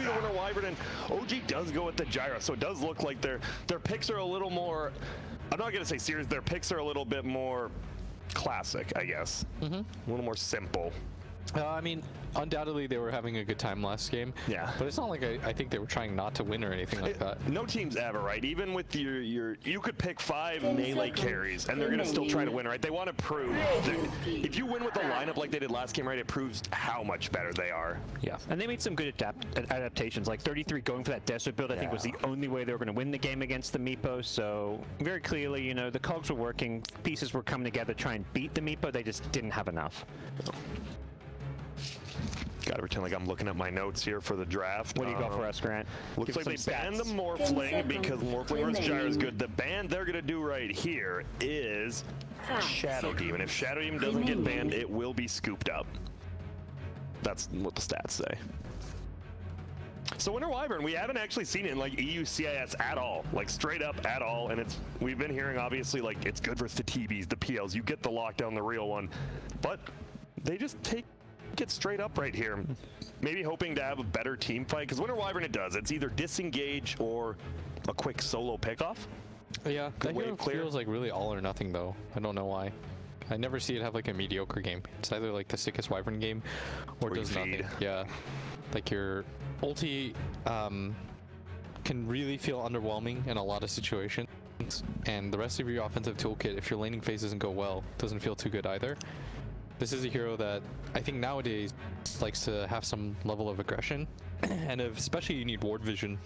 the Winter Wyvern, and OG does go with the gyro, so it does look like their picks are a little more, I'm not going to say serious, their picks are a little bit more classic, I guess. A little more simple. I mean, undoubtedly they were having a good time last game. Yeah. But it's not like I think they were trying not to win or anything like that. No team's ever, right? Even with you could pick 5 melee carries and they're going to still try to win, right? They want to prove that if you win with a lineup like they did last game, right, it proves how much better they are. Yeah, and they made some good adaptations. Like 33 going for that desert build, I think was the only way they were going to win the game against the Meepo. So very clearly, you know, the cogs were working, pieces were coming together to try and beat the Meepo. They just didn't have enough. Gotta pretend like I'm looking at my notes here for the draft. What do you got for us, Grant? Looks like they banned the Morphling because Morphling versus Gyro is good. The ban they're gonna do right here is Shadow Demon. If Shadow Demon doesn't get banned, it will be scooped up. That's what the stats say. So Winter Wyvern, we haven't actually seen it in like EU CIS at all, like straight up at all, and we've been hearing obviously like it's good versus the TBs, the PLs, you get the lockdown, the real one, but they just take it straight up right here. Maybe hoping to have a better team fight, because Winter Wyvern it does. It's either disengage or a quick solo pickoff. Yeah, that hero feels like really all or nothing though. I don't know why. I never see it have like a mediocre game. It's either like the sickest Wyvern game or does nothing. Yeah, like your ulti can really feel underwhelming in a lot of situations, and the rest of your offensive toolkit, if your laning phase doesn't go well, doesn't feel too good either. This is a hero that I think nowadays likes to have some level of aggression, and especially you need ward vision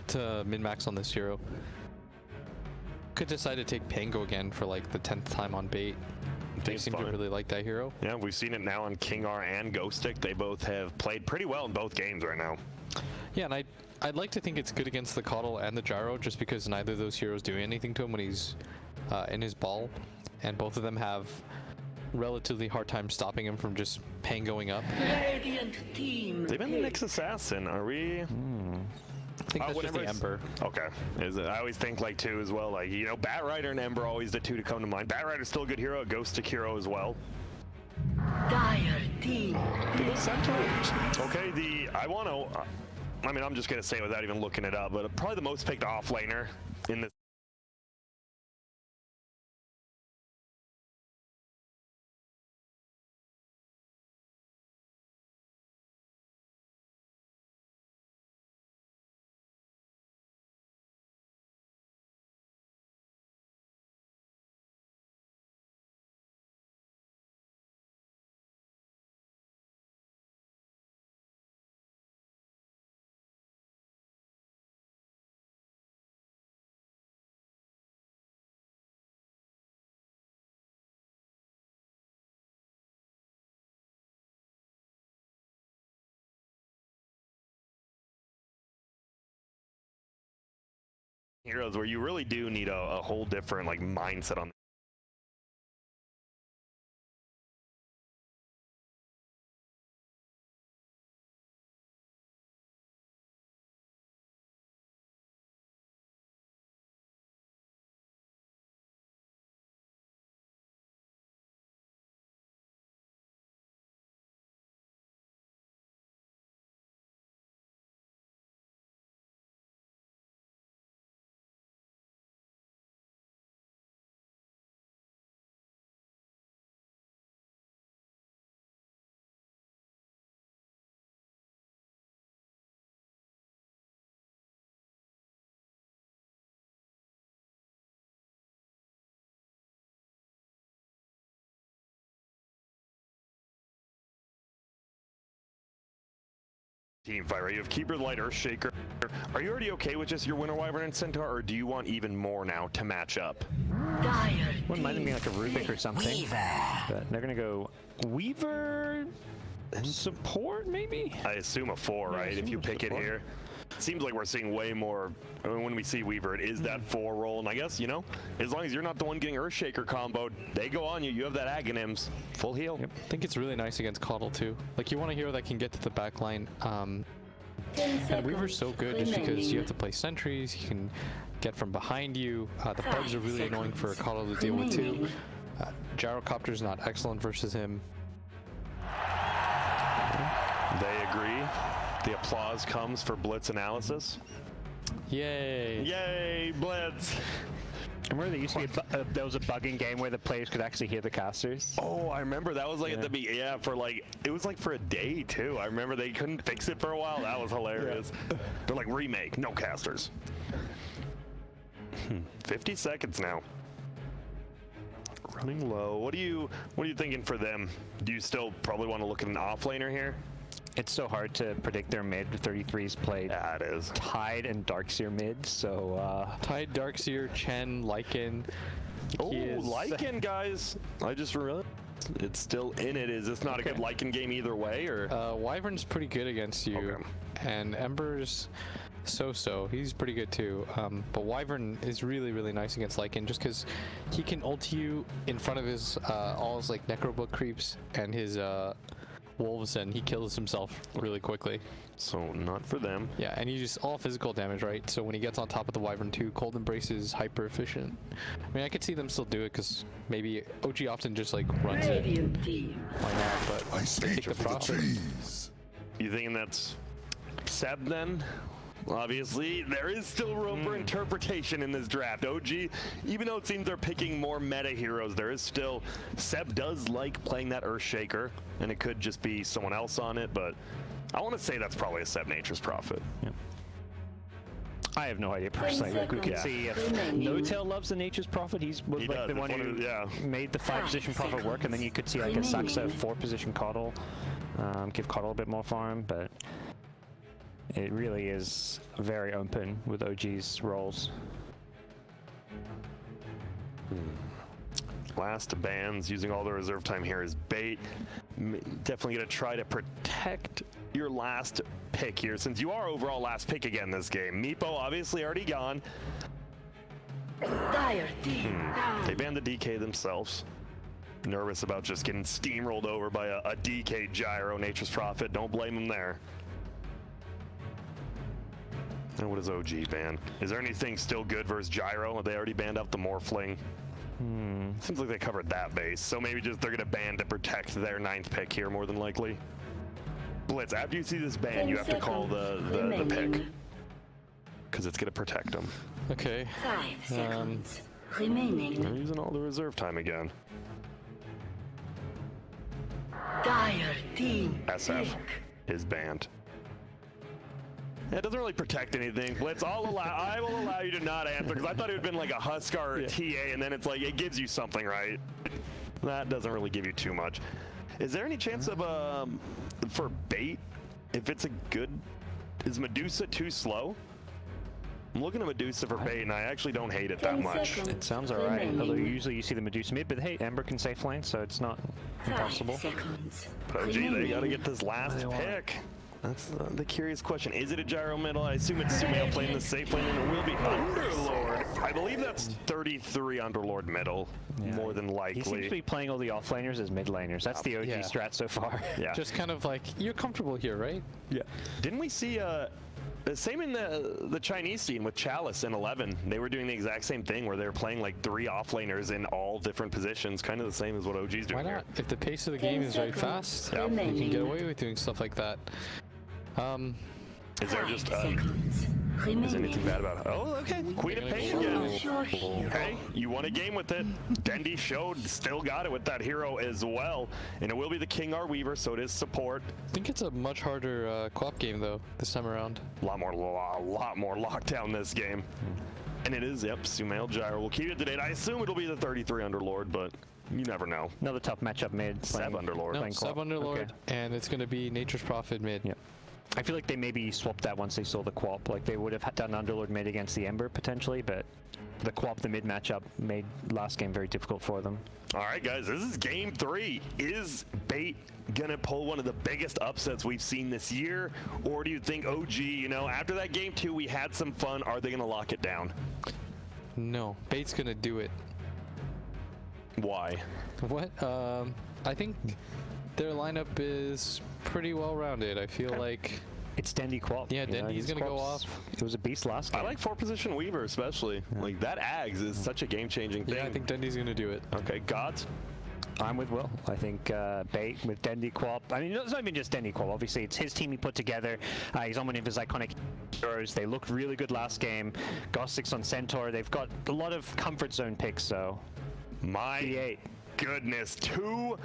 to min-max on this hero. Could decide to take Pango again for like the 10th time on bait. They seem to really like that hero. Yeah, we've seen it now on King R and Ghostic. They both have played pretty well in both games right now. Yeah, and I'd like to think it's good against the Coddle and the Gyro, just because neither of those heroes do anything to him when he's in his ball, and both of them have relatively hard time stopping him from just Pangoing up. They've been the next assassin. Are we? I think that's just the Ember. Okay. I always think like 2 as well. Like, you know, Batrider and Ember are always the 2 to come to mind. Batrider's still a good hero, a Ghostic hero as well. Dire team. Okay, I mean, I'm just going to say it without even looking it up, but probably the most picked off laner in this. Heroes where you really do need a whole different like mindset on. Team fight, right? You have Keeper, Light, Earthshaker. Are you already okay with just your Winter Wyvern and Centaur, or do you want even more now to match up? Wouldn't mind them being like a Rubik or something. But they're gonna go Weaver support, maybe? I assume a 4, right? If you pick it here. It seems like we're seeing way more. I mean, when we see Weaver, it is that 4 role, and I guess, you know, as long as you're not the one getting Earthshaker comboed, they go on you. You have that Aghanims, full heal. Yep. I think it's really nice against Coddle too. Like, you want a hero that can get to the back line. And Weaver's so good just because you have to play sentries, he can get from behind you. The bugs are really annoying for a Coddle to deal with too. Gyrocopter's not excellent versus him. They agree. The applause comes for Blitz analysis. Yay! Yay, Blitz! Remember there used to be there was a bugging game where the players could actually hear the casters? Oh, I remember that was like at the beginning, for like, it was like for a day too. I remember they couldn't fix it for a while. That was hilarious. They're like, remake, no casters. 50 seconds now. Running low. What are you thinking for them? Do you still probably want to look at an offlaner here? It's so hard to predict their mid. 33's played Yeah, it is. Tide and Darkseer mid, so Tide, Darkseer, Chen, Lycan. Oh, Lycan, guys. I just realized it's still in it. Is this not a good Lycan game either way, or? Wyvern's pretty good against you, Okay. and Ember's so-so. He's pretty good too. But Wyvern is really, really nice against Lycan just because he can ult you in front of his all his like Necrobook creeps and his wolves, and he kills himself really quickly. So not for them. Yeah, and you just all physical damage, right? So when he gets on top of the Wyvern too, Cold Embrace is hyper efficient. I mean, I could see them still do it because maybe OG often just like runs it. Radiant team. Why not? But I take stayed the for the profit. trees. You thinking that's Seb then? Obviously, there is still room for interpretation in this draft. OG, even though it seems they're picking more meta heroes, there is still, Seb does like playing that Earthshaker, and it could just be someone else on it, but I want to say that's probably a Seb Nature's Prophet. I have no idea personally. Like we can see if No Tail loves the Nature's Prophet. He was like does. the one It's who one of made the 5-position Prophet work, and then you could see like a Saxa 4-position Coddle, give Coddle a bit more farm, but it really is very open with OG's roles. Last bans using all the reserve time here is bait. Definitely going to try to protect your last pick here, since you are overall last pick again this game. Meepo obviously already gone. Dire team. They banned the DK themselves. Nervous about just getting steamrolled over by a DK Gyro Nature's Prophet. Don't blame them there. And what is OG ban? Is there anything still good versus Gyro? They already banned out the Morphling. Seems like they covered that base. So maybe just they're going to ban to protect their 9th pick here more than likely. Blitz, after you see this ban, you have to call the pick. Because it's going to protect them. Okay. 5 seconds remaining. They're using all the reserve time again. Dire team. SF pick. is banned. Yeah, it doesn't really protect anything. Blitz, I will allow you to not answer, because I thought it would have been like a Huskar or a TA, and then it's like, it gives you something, right? That doesn't really give you too much. Is there any chance of, for bait, if it's a good, is Medusa too slow? I'm looking at Medusa for bait, and I actually don't hate it that 10 much. seconds It sounds alright, remaining. although usually you see the Medusa mid, but hey, Ember can safe lane, so it's not 5 impossible. seconds But OG, they remaining. got to get this last pick. That's the curious question. Is it a Gyro middle? I assume it's Sumail playing the safe lane, and it will be Underlord. I believe that's 33 Underlord middle, more than likely. He seems to be playing all the offlaners as mid laners. That's the OG Yeah. strat so far. Yeah. Just kind of like, you're comfortable here, right? Yeah. Didn't we see the same in the Chinese scene with Chalice in 11? They were doing the exact same thing where they were playing like 3 offlaners in all different positions, kind of the same as what OG's doing Why here. not? If the pace of the game is very fast, you can get away with doing stuff like that. Is there 5 just seconds is remaining. anything bad about it? Oh, okay. Queen of Pain again. Hey, you won a game with it. Dendi showed, still got it with that hero as well. And it will be the King R Weaver, so it is support. I think it's a much harder co-op game though this time around. A lot more lockdown this game. And it is, yep, Sumail Gyro. We'll keep it to date. I assume it'll be the 33 Underlord, but you never know. Another tough matchup mid. Seb Underlord. No, playing Sub co-op. Underlord, Okay. and it's going to be Nature's Prophet mid. Yeah. I feel like they maybe swapped that once they saw the QoP. Like they would have done Underlord mid against the Ember potentially, but the QoP, the mid matchup, made last game very difficult for them. All right, guys, this is game 3. Is Bait gonna pull one of the biggest upsets we've seen this year? Or do you think OG, you know, after that game 2, we had some fun, are they gonna lock it down? No, Bait's going to do it. Why? What? I think their lineup is pretty well rounded. I feel like It's Dendi QoP. Yeah, you know, Dendi's his gonna go QoP's- off. It was a beast last I game. like 4-position Weaver especially. Like, that Ags is such a game-changing thing. yeah, I think Dendi's going to do it. Okay, Gods? I'm with Will. I think Bait with Dendi Quap. I mean, it's not even just Dendi Quap. Obviously, it's his team he put together. He's on one of his iconic heroes. They looked really good last game. Gothics on Centaur. They've got a lot of comfort zone picks, so. My B8. goodness, 2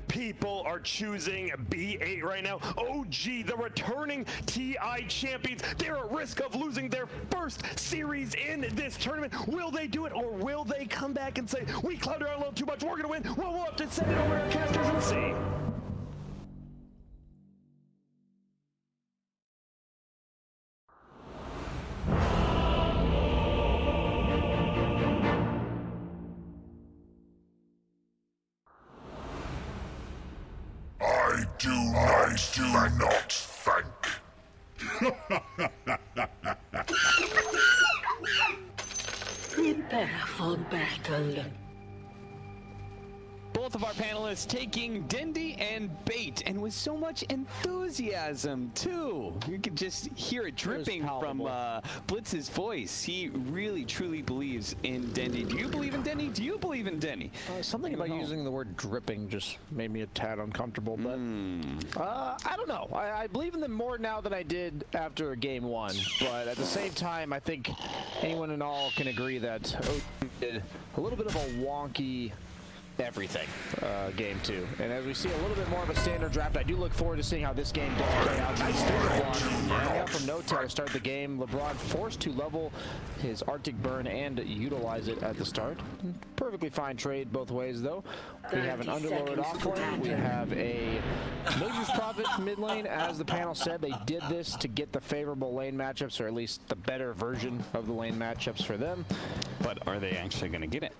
people are choosing B8 right now. OG, the returning TI champions, they're at risk of losing their first series in this tournament. Will they do it, or will they come back and say, we clouded our load too much, we're gonna win? Well, we'll have to send it over to our casters and see. I do not thank. Prepare for battle. Both of our panelists taking Dendi and Bait, and with so much enthusiasm too. You could just hear it dripping from Blitz's voice. He really, truly believes in Dendi. Do you believe in Dendi? Do you believe in Dendi? Something about using the word dripping just made me a tad uncomfortable, but I don't know. I believe in them more now than I did after game 1, but at the same time, I think anyone and all can agree that OG did a little bit of a wonky everything game 2, and as we see a little bit more of a standard draft, I do look forward to seeing how this game does play out. Nice third block coming out from No-Tail to start the game. LeBron forced to level his Arctic Burn and utilize it at the start. Perfectly fine trade both ways though. We have an Underlord off lane, we have a Major's Prophet mid lane. As the panel said, they did this to get the favorable lane matchups, or at least the better version of the lane matchups for them. But are they actually going to get it?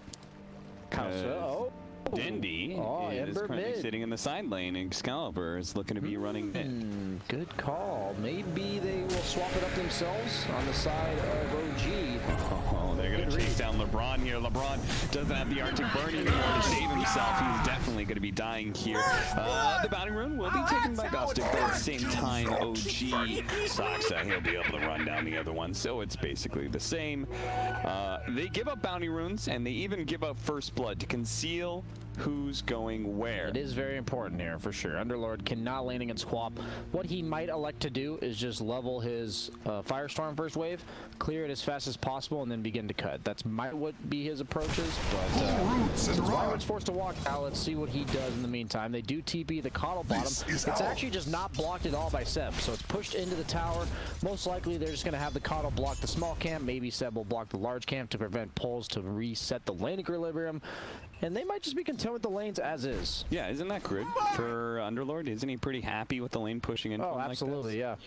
How so? Dendi is currently sitting in the side lane, and Excalibur is looking to be running mid. Good call. Maybe they will swap it up themselves on the side of OG. Oh, they're going to chase down LeBron here. LeBron doesn't have the Arctic Burn anymore to save himself. He's definitely going to be dying here. The bounty rune will be taken by Gostic, but at the same time, OG Soxa, he'll be able to run down the other one, so it's basically the same. They give up bounty runes, and they even give up First Blood to conceal who's going where. It is very important here, for sure. Underlord cannot lane against Quap. What he might elect to do is just level his Firestorm first wave, clear it as fast as possible, and then begin to cut. That's might what be his approaches, but since Wyvern's forced to walk out, let's see what he does in the meantime. They do TP the Coddle bottom. It's actually just not blocked at all by Seb, so it's pushed into the tower. Most likely they're just going to have the Coddle block the small camp. Maybe Seb will block the large camp to prevent pulls to reset the lane equilibrium. And they might just be content with the lanes as is. Yeah, isn't that good for Underlord? Isn't he pretty happy with the lane pushing in? Oh, absolutely, yeah.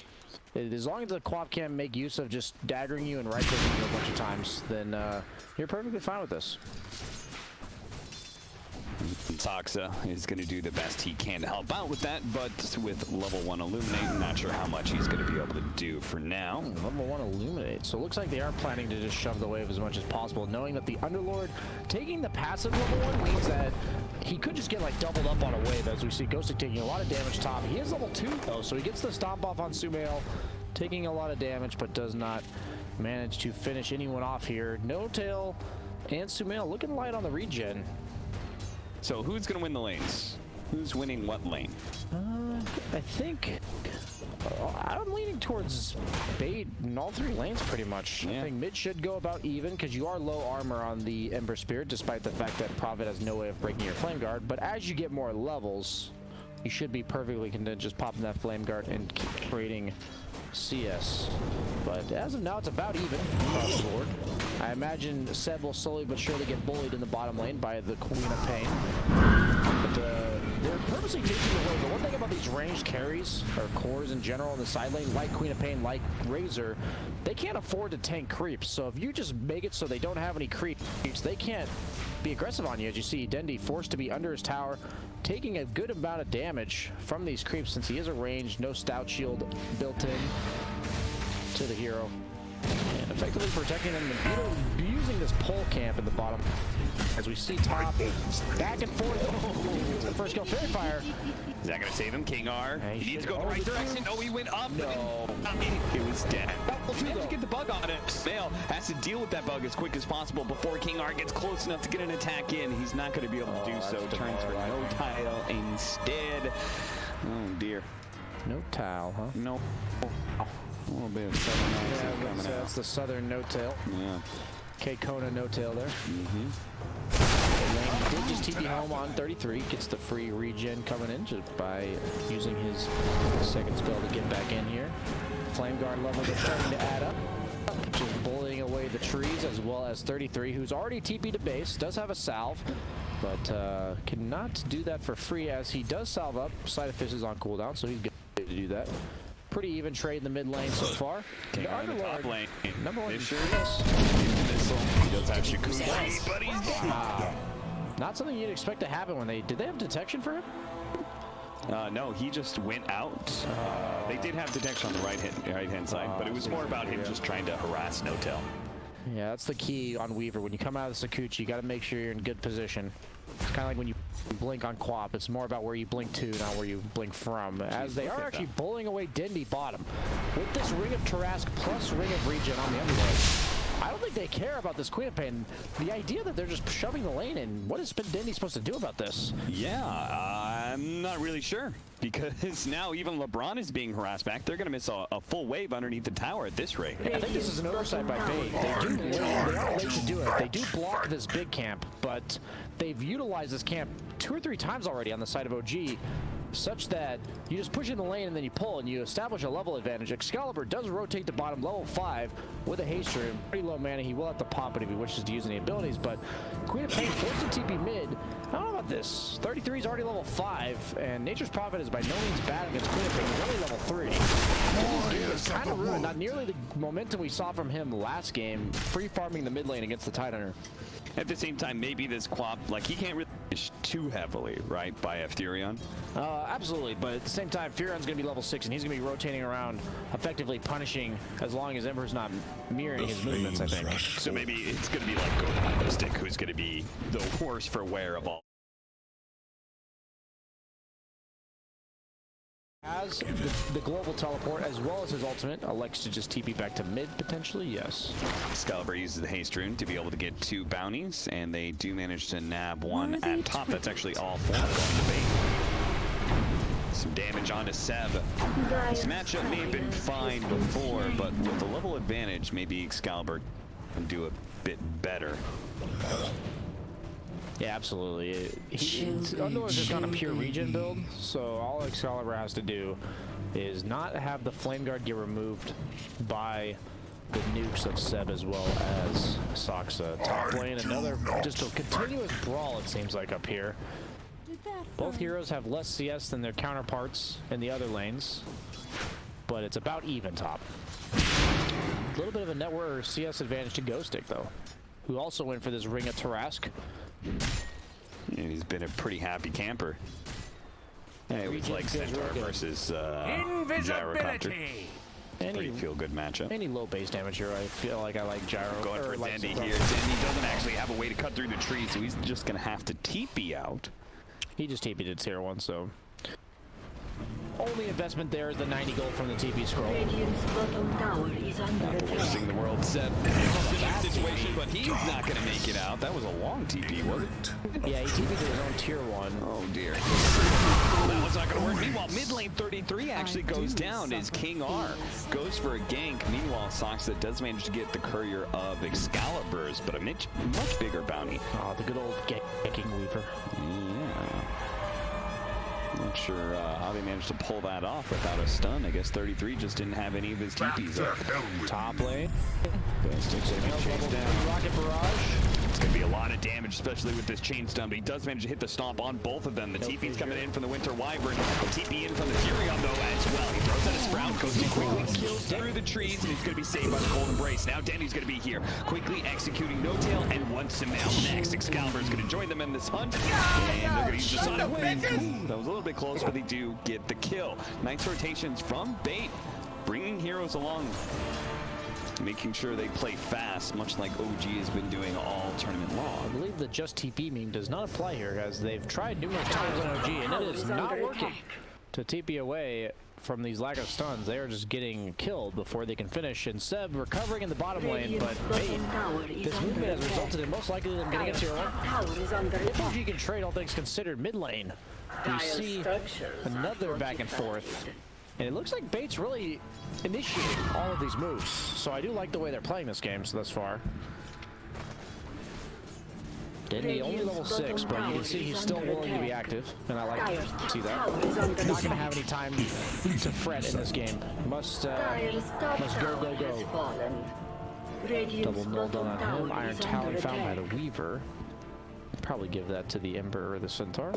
As long as the Quap can make use of just daggering you and right-clicking you a bunch of times, then you're perfectly fine with this. Soxa is going to do the best he can to help out with that, but with level 1 Illuminate, not sure how much he's going to be able to do for now. Level 1 Illuminate. So it looks like they are planning to just shove the wave as much as possible, knowing that the Underlord taking the passive level 1 means that he could just get like doubled up on a wave, as we see Ghostic taking a lot of damage top. He is level 2 though, so he gets the stomp off on Sumail, taking a lot of damage, but does not manage to finish anyone off here. No-Tail and Sumail looking light on the regen. So who's going to win the lanes? Who's winning what lane? I think I'm leaning towards Bait in all 3 lanes pretty much. Yeah. I think mid should go about even because you are low armor on the Ember Spirit, despite the fact that Prophet has no way of breaking your Flame Guard. But as you get more levels, you should be perfectly content just popping that Flame Guard and creating CS. But as of now, it's about even across the board. I imagine Seb will slowly but surely get bullied in the bottom lane by the Queen of Pain. But they're purposely taking away. The one thing about these ranged carries, or cores in general in the side lane, like Queen of Pain, like Razor, they can't afford to tank creeps. So if you just make it so they don't have any creeps, they can't be aggressive on you. As you see, Dendi forced to be under his tower, taking a good amount of damage from these creeps since he is a ranged, no stout shield built in to the hero. And effectively protecting them in beautiful using this pole camp in the bottom. As we see top, back and forth. Oh, the first kill, Fairy Fire. Is that going to save him? King R. He needs to go the right direction. No, he went up. No. It was dead. He managed to get the bug on it. Fail has to deal with that bug as quick as possible before King R gets close enough to get an attack in. He's not going to be able to do so. Turns for no tile instead. Oh, dear. No tile, huh? No. A little bit of southern accent coming out. That's the southern no-tail. Yeah. K-Kona no-tail there. Lane did just TP home on 33. Gets the free regen coming in just by using his second spell to get back in here. Flame Guard levels are starting to add up. Just bullying away the trees, as well as 33, who's already TP to base. Does have a salve, but cannot do that for free as he does salve up. Side of Fist is on cooldown, so he's good to do that. Pretty even trade in the mid lane so far. King on the top lane. Number one. He does have Shakuzi, but he's dead. Not something you'd expect to happen when did they have detection for him? No, he just went out. They did have detection on the right hand side, but it was more about him just trying to harass No-Tail. Yeah, that's the key on Weaver. When you come out of the Sakuchi, you got to make sure you're in good position. It's kind of like when you blink on Quap. It's more about where you blink to, not where you blink from. As they are actually bullying away Dendi bottom. With this Ring of Tarask plus Ring of Regen on the underlane. I don't think they care about this Queen of Pain. The idea that they're just shoving the lane in, what is Dendi supposed to do about this? Yeah, I'm not really sure. Because now even LeBron is being harassed back. They're going to miss a full wave underneath the tower at this rate. I think this is an oversight by Bait. They are late to do it. They do block this big camp, but they've utilized this camp 2 or 3 times already on the side of OG, such that you just push in the lane and then you pull and you establish a level advantage. Excalibur does rotate to bottom level 5 with a haste room. Pretty low mana. He will have to pop it if he wishes to use any abilities, but Queen of Pain forced to TP mid. I don't know about this. 33 is already level 5, and Nature's Prophet is by no means bad against Queen of Pain. He's only level 3. This game is kind of ruined. Not nearly the momentum we saw from him last game, free farming the mid lane against the Tidehunter. At the same time, maybe this Quap, like, he can't really push too heavily, right, by Furion? Absolutely, but at the same time, Furion's going to be level 6, and he's going to be rotating around, effectively punishing as long as Ember's not mirroring his movements, I think. So maybe it's going to be like Golden Stick, who's going to be the worst for wear of all. As the global teleport, as well as his ultimate, elects to just TP back to mid, potentially, yes. Excalibur uses the haste rune to be able to get 2 bounties, and they do manage to nab 1 at top. That's actually all 4 going to Bait. Some damage onto Seb. This matchup may have been fine before, but with the level advantage, maybe Excalibur can do a bit better. Yeah, underlord's just on a pure regen build, so all Excalibur has to do is not have the Flame Guard get removed by the nukes of Seb as well as Saksa. Top lane, another just a continuous brawl, it seems like, up here. Both heroes have less CS than their counterparts in the other lanes, but it's about even top. A little bit of a network or CS advantage to Ghostic, though, who also went for this Ring of Tarask. And he's been a pretty happy camper. Yeah, it was like Centaur versus Gyro Counter. Pretty feel-good matchup. Any low base damage here, I feel like I like Gyro. Going for Dendi here. Dendi doesn't actually have a way to cut through the tree, so he's just going to have to TP out. He just TP'd to tier 1, so... Only investment there is the 90 gold from the TP scroll. Radiant's bottom tower is under attack. Forcing the world set in a situation, but he's not going to make it out. That was a long TP, wasn't it? Yeah, he TP'd to his own tier 1. Oh dear. That one's not going to work. Meanwhile, mid lane 33 actually goes down as King R goes for a gank. Meanwhile, Saksa does manage to get the courier of Excalibur's, but a much bigger bounty. Oh, the good old ganking Weaver. Yeah. Not sure how they managed to pull that off without a stun. I guess 33 just didn't have any of his TPs up. Top lane. Rocket Barrage. It's going to be a lot of damage, especially with this chain stun, but he does manage to hit the stomp on both of them. The TP's coming in from the Winter Wyvern. The TP in from the Furion, though, as well. He throws out a Sprout, goes too quickly, kills through the trees, and he's going to be saved by the Cold Embrace. Now Dendi's going to be here, quickly executing No-Tail, and wants him out next. Excalibur's going to join them in this hunt, and they're going to use the Sonic Wave. That was a little bit close, but they do get the kill. Nice rotations from Bait, bringing heroes along. making sure they play fast, much like OG has been doing all tournament long. I believe the just TP meme does not apply here, as they've tried numerous times on OG, and it is not working to TP away from these lack of stuns. They are just getting killed before they can finish, and Seb recovering in the bottom lane, but this movement has resulted in most likely them getting a tier 1. If OG can trade all things considered mid lane, we see another back and forth. And it looks like Bait's really initiating all of these moves. So I do like the way they're playing this game thus far. Dendi only level 6, but you can see he's still willing to be active. And I like to see that. Not going to have any time to fret in this game. Must go, go, go. Double null done on him. Iron Talon found by the Weaver. Probably give that to the Ember or the Centaur.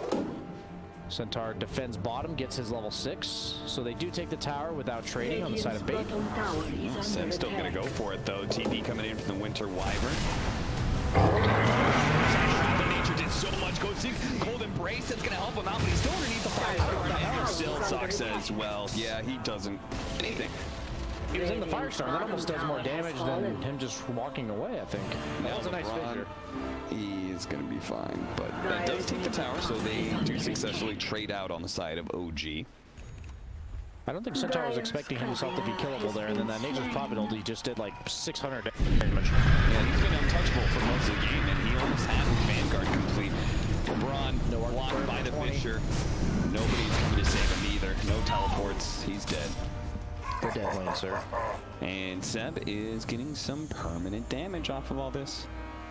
Centaur defends bottom, gets his level 6, so they do take the tower without trading on the side of Bait. Seb's still going to go for it, though. TP coming in from the Winter Wyvern. Nature did so much. Goes in, Cold Embrace, that's going to help him out, but he's still underneath the Firestorm. And still sucks as well. Yeah, he doesn't anything. He was in the Firestorm. That almost does more damage than him just walking away, I think. That was a nice figure. He's going to be fine, but that does take the tower, so they do successfully trade out on the side of OG. I don't think Centaur was expecting himself to be killable there, and then that Nature's Prophet ulti just did like 600 damage. Yeah, he's been untouchable for most of the game, and he almost had his Vanguard complete. LeBron blocked by the Fisher. Nobody's coming to save him either. No teleports. He's dead. Good dead lane, sir. And Seb is getting some permanent damage off of all this.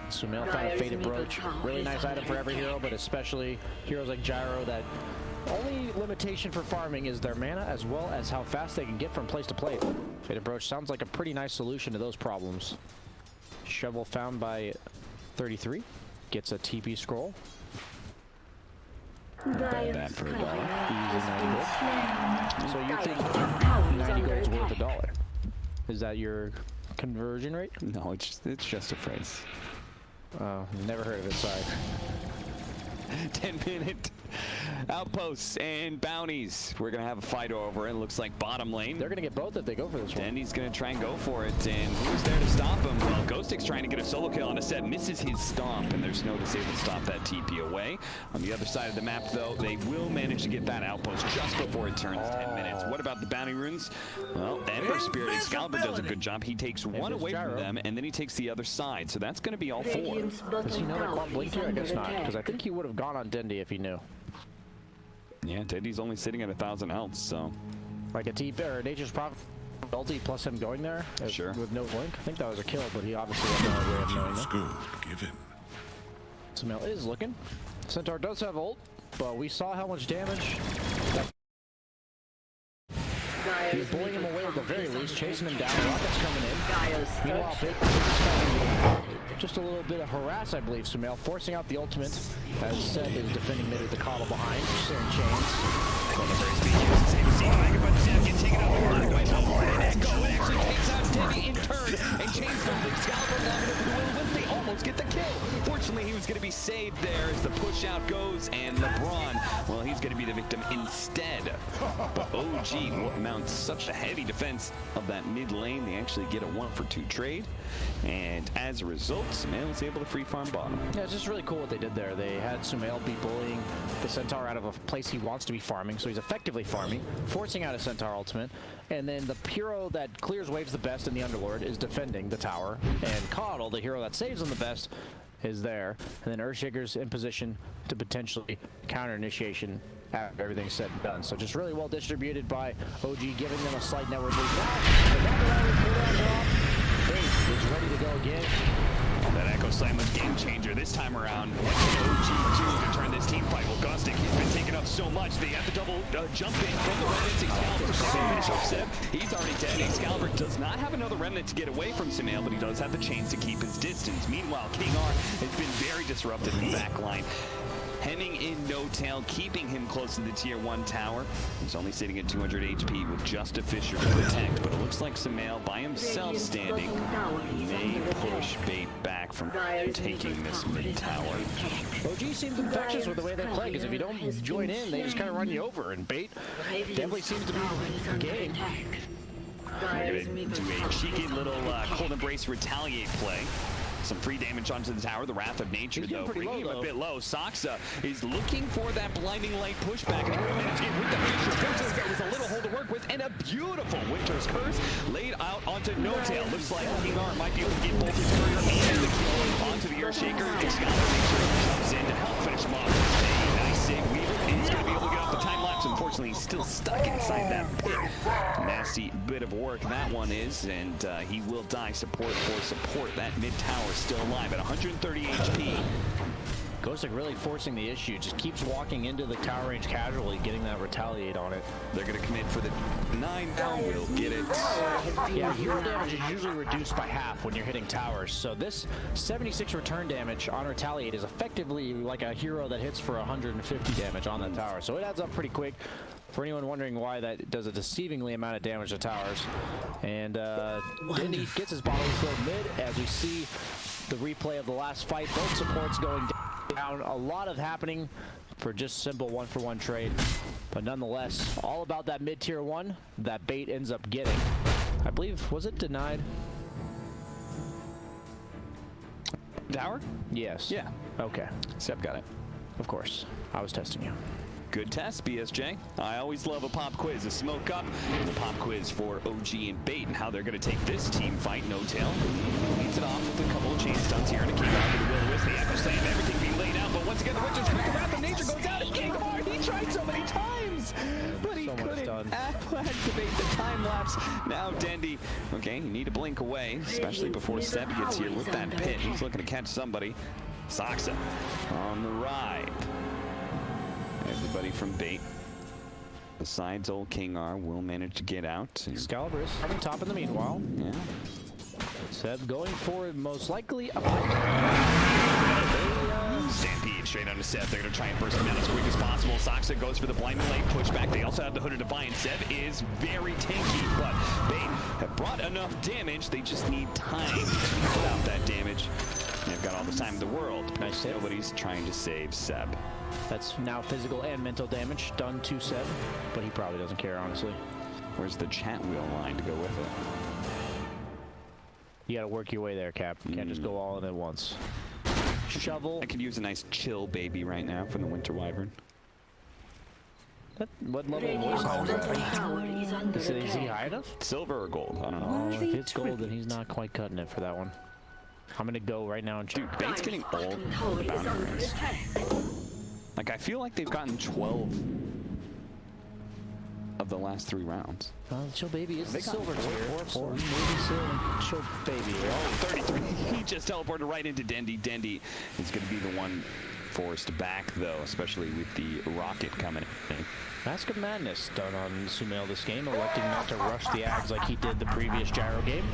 Sumail found a Faded Brooch. Really nice item for every hero, but especially heroes like Gyro, that only limitation for farming is their mana as well as how fast they can get from place to place. Faded Brooch sounds like a pretty nice solution to those problems. Shovel found by 33. Gets a TP scroll. Not bad for $1. Easy 90 gold. So you think 90 gold's worth $1? Is that your conversion rate? No, it's just a phrase. Oh, never heard of it, sorry. 10-minute outposts and bounties. We're going to have a fight over it. Looks like bottom lane. They're going to get both if they go for this one. Dendi's going to try and go for it. And who's there to stop him? Well, Ghostic's trying to get a solo kill on a set. Misses his stomp, and there's no disable to stop that TP away. On the other side of the map, though, they will manage to get that outpost just before it turns 10 minutes. What about the bounty runes? Well, Ember Spirit Excalibur does a good job. He takes one away from them, and then he takes the other side. So that's going to be all 4. Does he know that Quad blinked here? I guess not, because I think he would have gone on Dendi if he knew. Yeah, Dendi's only sitting at 1,000 health, so. Like a TP or Nature's Prophet ulti plus him going there sure. With no blink. I think that was a kill, but he obviously had no way of knowing that. Good given. Sumail is looking. Centaur does have ult, but we saw how much damage. He's bullying him away at the very least, chasing him down. Rockets coming in. Meanwhile, Big just a little bit of harass, I believe, Sumail, forcing out the ultimate as Seb is defending mid with the coddle behind, just in They almost get the kill. Fortunately, he was going to be saved there as the push out goes, and LeBron, well, he's going to be the victim instead. But OG mounts such a heavy defense of that mid lane, they actually get a 1-for-2 trade, and as a result, Sumail was able to free farm bottom. Yeah, it's just really cool what they did there. They had Sumail be bullying the Centaur out of a place he wants to be farming, so he's effectively farming, forcing out a Centaur ultimate, and then the hero that clears waves the best in the Underlord is defending the tower, and Coddle, the hero that saves them the best, is there, and then Earthshaker's in position to potentially counter initiation after everything's said and done. So just really well distributed by OG, giving them a slight network lead. Bait is ready to go again. That Echo Slam was game changer this time around. What can OG do to turn this team fight? Well, Gostic, he's been taking up so much. They have the double jump in from the Remnants. Excalibur, he's already dead. Excalibur does not have another Remnant to get away from Sumail, but he does have the chains to keep his distance. Meanwhile, King R has been very disruptive in the back line. Hemming in No Tail, keeping him close to the tier 1 tower. He's only sitting at 200 HP with just a Fisher to protect, but it looks like Sumail by himself standing may push Bait back from taking this mid tower. OG seems infectious with the way they play, because if you don't join in, they just kind of run you over, and Bait definitely seems to be game. They're going to do a cheeky little cold embrace retaliate play. Some free damage onto the tower. The Wrath of Nature, though, bringing him a bit low. Saksa is looking for that blinding light pushback. And we're managed to get with the finisher. Fortunately, there was a little hole to work with, and a beautiful Winter's Curse laid out onto No Tail. Looks like King R might be able to get both his courier and the kill onto the Earthshaker. Excalibur makes sure he jumps in to help finish him off. A nice save. Weaver is going to be able to get off the time lapse. Unfortunately, he's still stuck inside that pit. Nasty bit of work that one is, and he will die support for support. That mid tower still alive at 130 HP. Ghostic really forcing the issue. Just keeps walking into the tower range casually, getting that retaliate on it. They're going to commit for the 9 now. We'll get it. Yeah, hero damage is usually reduced by half when you're hitting towers. So this 76 return damage on retaliate is effectively like a hero that hits for 150 damage on that tower. So it adds up pretty quick. For anyone wondering why that does a deceivingly amount of damage to towers. And Dendi gets his bottle filled mid as we see the replay of the last fight. Both supports going down. A lot of happening for just simple 1-for-1 trade. But nonetheless, all about that mid-tier 1 that Bait ends up getting. I believe, was it denied? Tower? Yes. Yeah. Okay. Seb got it. Of course. I was testing you. Good test, BSJ. I always love a pop quiz. A smoke up, the pop quiz for OG and Bait, and how they're going to take this team fight. No Tail leads it off with a couple of chain stunts here, and a King R to the will-o-wisp. The echo slam, everything being laid out, but once again, the Witcher's quick. The Wrath of Nature goes out, and King R, he tried so many times, but he couldn't activate the time lapse. Now Dendi, okay, you need to blink away, especially before Seb gets here with that pit. He's looking to catch somebody. Saksa on the ride. Everybody from Bait, besides old King R, will manage to get out. Excalibur is coming top in the meanwhile. Yeah. Seb going for most likely a Stampede straight onto Seb. They're going to try and burst him out as quick as possible. Saksa goes for the blinding light pushback. They also have the Hood of Defiance. Seb is very tanky, but Bait have brought enough damage. They just need time to put out that damage. They've got all the time in the world. Nice save. Nobody's trying to save Seb. That's now physical and mental damage done to Seb, but he probably doesn't care, honestly. Where's the chat wheel line to go with it? You gotta work your way there, Cap. You can't just go all in at once. Shovel. I could use a nice chill baby right now from the Winter Wyvern. What level Radiant's was middle tower is under Is he attack. high enough? Silver or gold? I don't know. If it's gold, then he's not quite cutting it for that one. I'm gonna go right now and check. Dude, Bait's getting old with the bounty runs. Like, I feel like they've gotten 12 of the last 3 rounds. Chill Baby is the got silver tier. four. Maybe Chill Baby. Oh, 33. He just teleported right into Dendi. Dendi is going to be the one forced back, though, especially with the rocket coming in. Mask of Madness done on Sumail this game, electing not to rush the Ags like he did the previous Gyro game.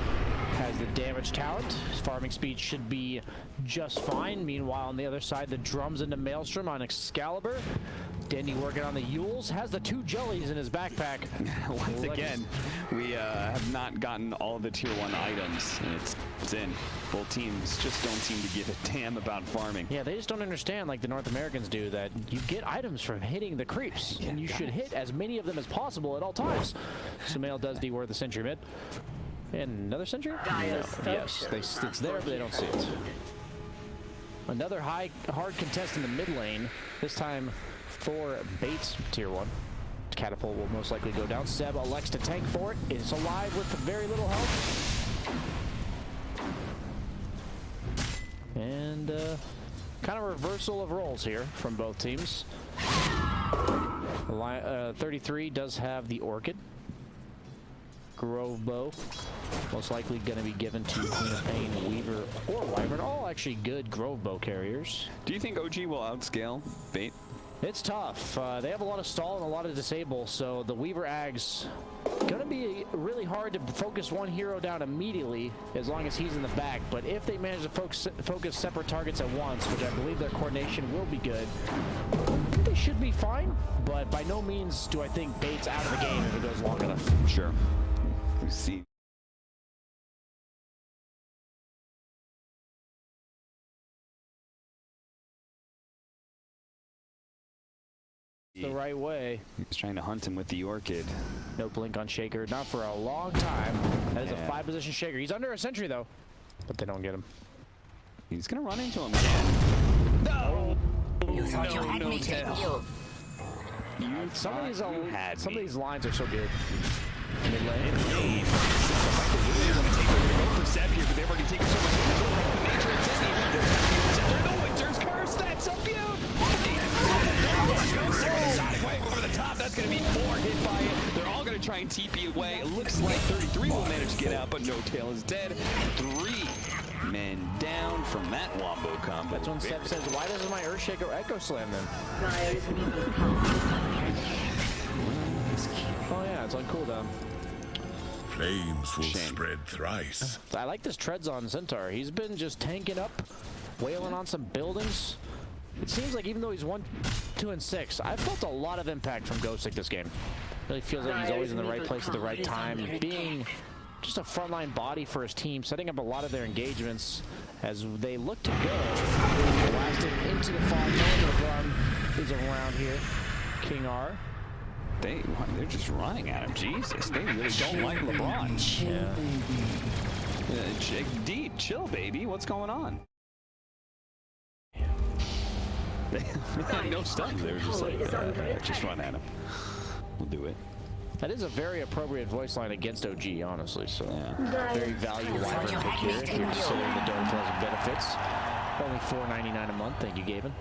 Has the damage talent. His farming speed should be just fine. Meanwhile, on the other side, the drums into Maelstrom on Excalibur. Dendi working on the Yules. Has the 2 jellies in his backpack. Once again, we have not gotten all the tier 1 items, and it's in. Both teams just don't seem to give a damn about farming. Yeah, they just don't understand, like the North Americans do, that you get items from hitting the creeps, and you should hit as many of them as possible at all times. Sumail does deworth the sentry mid. And another sentry? No. Yes, it's there, but they don't see it. Another hard contest in the mid lane, this time for Bait's tier 1. Catapult will most likely go down. Seb elects to tank for it. Is alive with very little health. And kind of a reversal of roles here from both teams. 33 does have the Orchid. Grove Bow, most likely going to be given to Queen of Pain, Weaver, or Wyvern. All actually good Grove Bow carriers. Do you think OG will outscale Bait? It's tough. They have a lot of stall and a lot of disable, so the Weaver Ags going to be really hard to focus one hero down immediately as long as he's in the back. But if they manage to focus separate targets at once, which I believe their coordination will be good, they should be fine. But by no means do I think Bait's out of the game if it goes long enough. Sure. We see. the right way. He's trying to hunt him with the Orchid. No blink on Shaker, not for a long time. That is a 5-position Shaker. He's under a sentry though, but they don't get him. He's gonna run into him again. No! You thought you had me, didn't you? Some of these lines are so good. Mid lane. For Seb here, but they've already taken so much the Winter's Curse, that's a beaut! Sonic Wave over the top, that's going to be 4 hit by it. They're all going to try and TP away. It looks like 33 will manage to get out, but No Tail is dead. 3 men down from that Wombo combo. That's when Seb says, why doesn't my Earthshaker Echo Slam then? Oh yeah, it's on cooldown. Flames will spread thrice. I like this Treads on Centaur. He's been just tanking up, wailing on some buildings. It seems like even though he's 1, 2, and 6, I've felt a lot of impact from Ghostic this game. Really feels like he's always in the right place at the right time, being just a frontline body for his team, setting up a lot of their engagements as they look to go. Blasting into the fog, LeBron is around here. King R. They're just running at him. Jesus, they really don't like LeBron. Yeah. D, chill, baby. What's going on? They had no stuns. They were just like, just run at him. We'll do it. That is a very appropriate voice line against OG, honestly. So, very value wyvern pick here if you're considering the Dota benefits. Only $4.99 a month. Thank you, Gaben.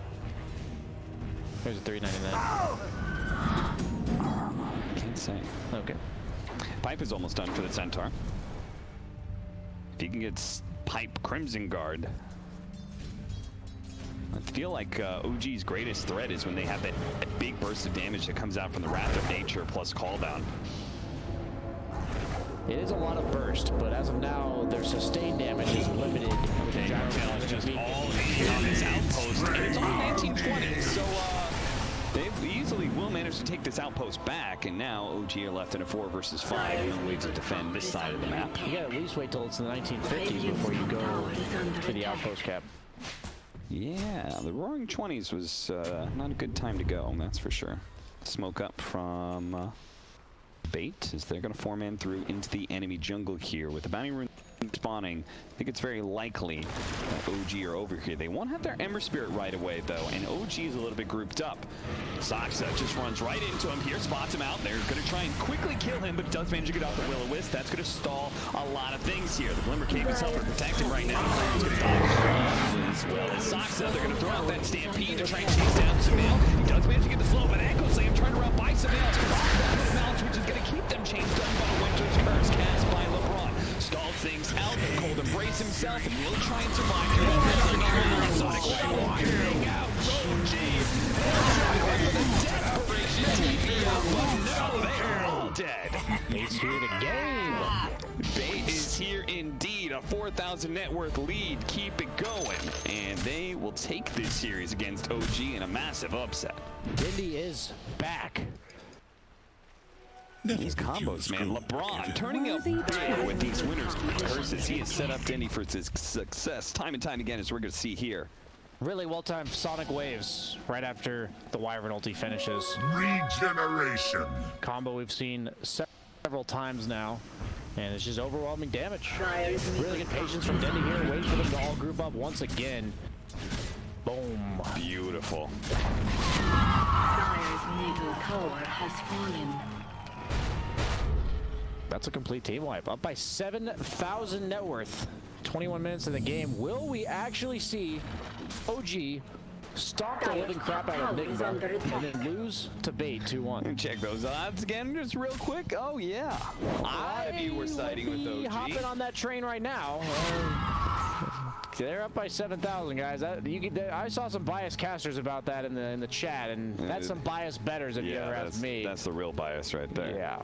There's a $3.99. Can't say. Okay. Pipe is almost done for the Centaur. If he can get Pipe Crimson Guard. I feel like OG's greatest threat is when they have that big burst of damage that comes out from the Wrath of Nature plus Call Down. It is a lot of burst, but as of now, their sustained damage is limited. Okay, Martel is just all in on this outpost, and it's only 1920, so they easily will manage to take this outpost back, and now OG are left in a 4 versus 5, the only way to defend this side of the map. You gotta at least wait till it's in the 1950s before you go for the outpost cap. Yeah, the Roaring 20s was not a good time to go, that's for sure. Smoke up from Bait as they're going to four-man through into the enemy jungle here with the bounty rune spawning. I think it's very likely that OG are over here. They won't have their Ember Spirit right away though, and OG is a little bit grouped up. Saxa just runs right into him here, spots him out. They're going to try and quickly kill him, but does manage to get off the Will-O-Wisp. That's going to stall a lot of things here. The Glimmer Cave is helping protect him right now. He's going to die as well as Saxa. They're going to throw out that Stampede to try and chase down Samil. He does manage to get the slow, but Echo Slam trying to run by Samil. Which is going to keep them chained down by Winter's Curse cast by LeBron. Stalls things out, Cold Embrace himself, and will try and survive here. Sonic Wave walking out. OG. Desperation TP out, but no, they're all dead. Bait's here to game. Bait is here indeed. A 4,000 net worth lead. Keep it going. And they will take this series against OG in a massive upset. Dendi is back. These combos, man. LeBron turning up big with these winners curses. He has set up Dendi for his success time and time again, as we're going to see here. Really well-timed Sonic Waves right after the Wyvern ulti finishes. Regeneration. Combo we've seen several times now, and it's just overwhelming damage. Really good patience from Dendi here, waiting for them to all group up once again. Boom. Beautiful. Dire's middle tower has fallen. That's a complete team wipe. Up by 7,000 net worth. 21 minutes in the game. Will we actually see OG stomp the living crap out of Nigma and then lose to Bait 2-1? Check those odds again just real quick. Oh, yeah. A lot of you were siding with OG. Hopping on that train right now. They're up by 7,000, guys. I saw some biased casters about that in the chat, and that's some biased bettors if you ever ask me. That's the real bias right there. Yeah.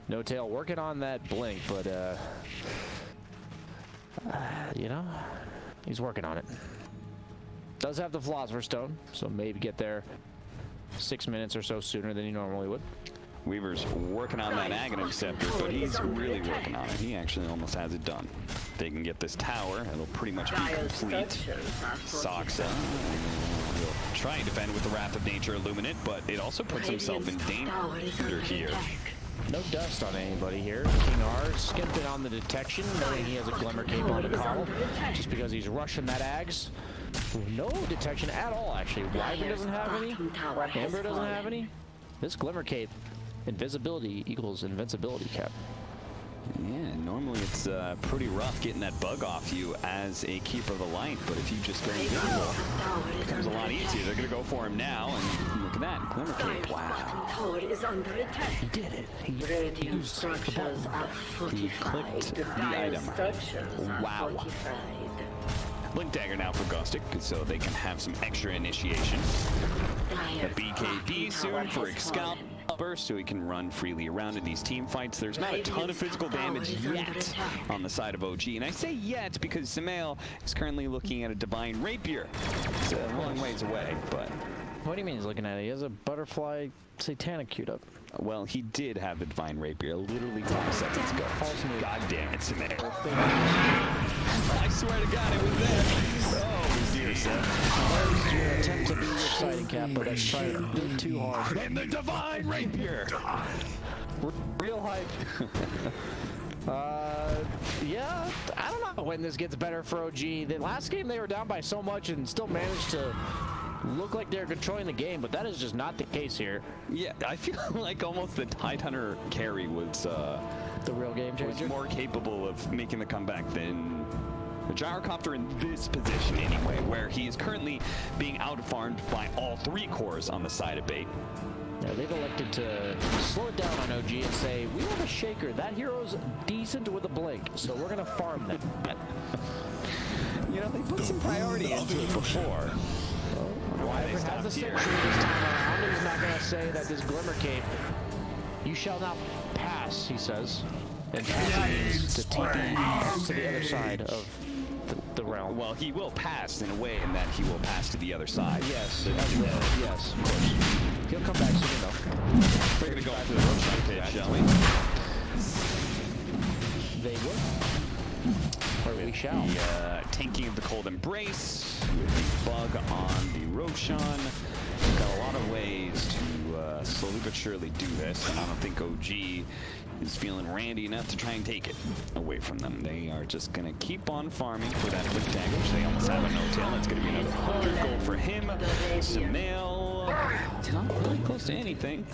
No Tail working on that blink, but you know, he's working on it. Does have the Philosopher's Stone, so maybe get there 6 minutes or so sooner than he normally would. Weaver's working on that Aghanim Scepter, but he's really working on it. He actually almost has it done. If they can get this tower, it'll pretty much be complete. Soxa will try and defend with the Wrath of Nature Illuminate, but it also puts himself in danger here. No dust on anybody here. King R skimping on the detection, knowing he has a Glimmer Cape on the call, just because he's rushing that Ags. No detection at all, actually. Wyvern doesn't have any. Amber doesn't have any. This Glimmer Cape, invisibility equals invincibility cap. Yeah, normally it's pretty rough getting that bug off you as a Keeper of the Light, but if you just go invisible, it becomes a lot easier. They're going to go for him now, and look at that, Glimmer Cape. Wow. He did it. He used the button. He clicked the item. Wow. Blink Dagger now for Gostic, so they can have some extra initiation. The BKB soon for Excalibur, so he can run freely around in these team fights. There's not a ton of physical damage yet on the side of OG, and I say yet because Sumail is currently looking at a Divine Rapier. It's a long ways away, but... What do you mean he's looking at it? He has a butterfly satanic queued up. Well, he did have the Divine Rapier literally 5 seconds ago. God damn it, Sumail. I swear to God, it was there. Oh, dear son. There's your attempt to be exciting, Cap, but that's trying a bit too hard. And the Divine Rapier! Real hype. Yeah, I don't know when this gets better for OG. The last game they were down by so much and still managed to look like they're controlling the game, but that is just not the case here. Yeah, I feel like almost the Tidehunter carry was the real game changer. Was more capable of making the comeback than the Gyrocopter in this position anyway, where he is currently being out-farmed by all 3 cores on the side of bait. Yeah, they've elected to slow it down on OG and say, we have a Shaker. That hero's decent with a blink, so we're going to farm that. You know, they put some priority into it before. Wyvern has the Sentry this time around. He's not going to say that this Glimmer Cape, you shall not pass, he says. And pass means to TP to the other side of the realm. Well, he will pass in a way in that he will pass to the other side. Yes, yes, of course. He'll come back soon enough. We're going to go after the Roshan pit, shall we? They will. Or we shall. The tanking of the Cold Embrace with the bug on the Roshan. We've got a lot of ways to slowly but surely do this, and I don't think OG is feeling randy enough to try and take it away from them. They are just going to keep on farming for that Blink Dagger, which they almost have a no-tail. That's going to be another 100 gold for him. Sumail, not really close to anything.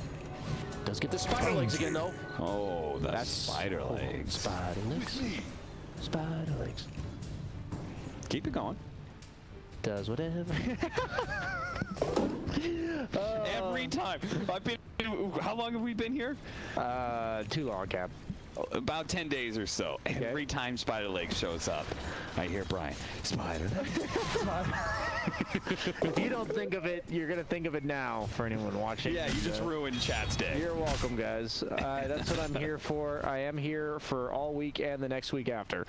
Does get the spider legs again, though. Oh, that's spider legs. Spider legs. Spider legs. Keep it going. Does whatever. Every time. I've been. How long have we been here? Too long, Cap. About 10 days or so. Okay. Every time Spider Legs shows up, I hear Brian, Spider Legs. If you don't think of it, you're gonna think of it now for anyone watching. Yeah, you just ruined chat's day. You're welcome, guys. That's what I'm here for. I am here for all week and the next week after.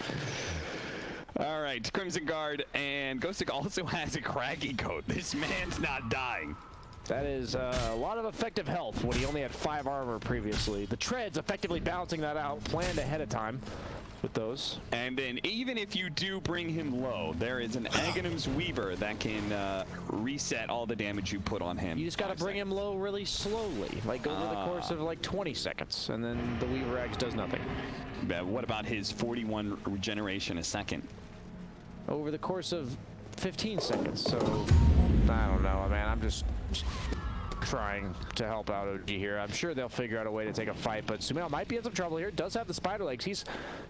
All right, Crimson Guard and Ghostic also has a craggy coat. This man's not dying. That is a lot of effective health when he only had 5 armor previously. The Tread's effectively balancing that out, planned ahead of time with those. And then even if you do bring him low, there is an Aghanim's Weaver that can reset all the damage you put on him. You just got to bring him low really slowly, like over the course of like 20 seconds, and then the Weaver Axe does nothing. What about his 41 regeneration a second? Over the course of 15 seconds, so I don't know, man. I'm just trying to help out OG here. I'm sure they'll figure out a way to take a fight, but Sumail might be in some trouble here. Does have the spider legs. He's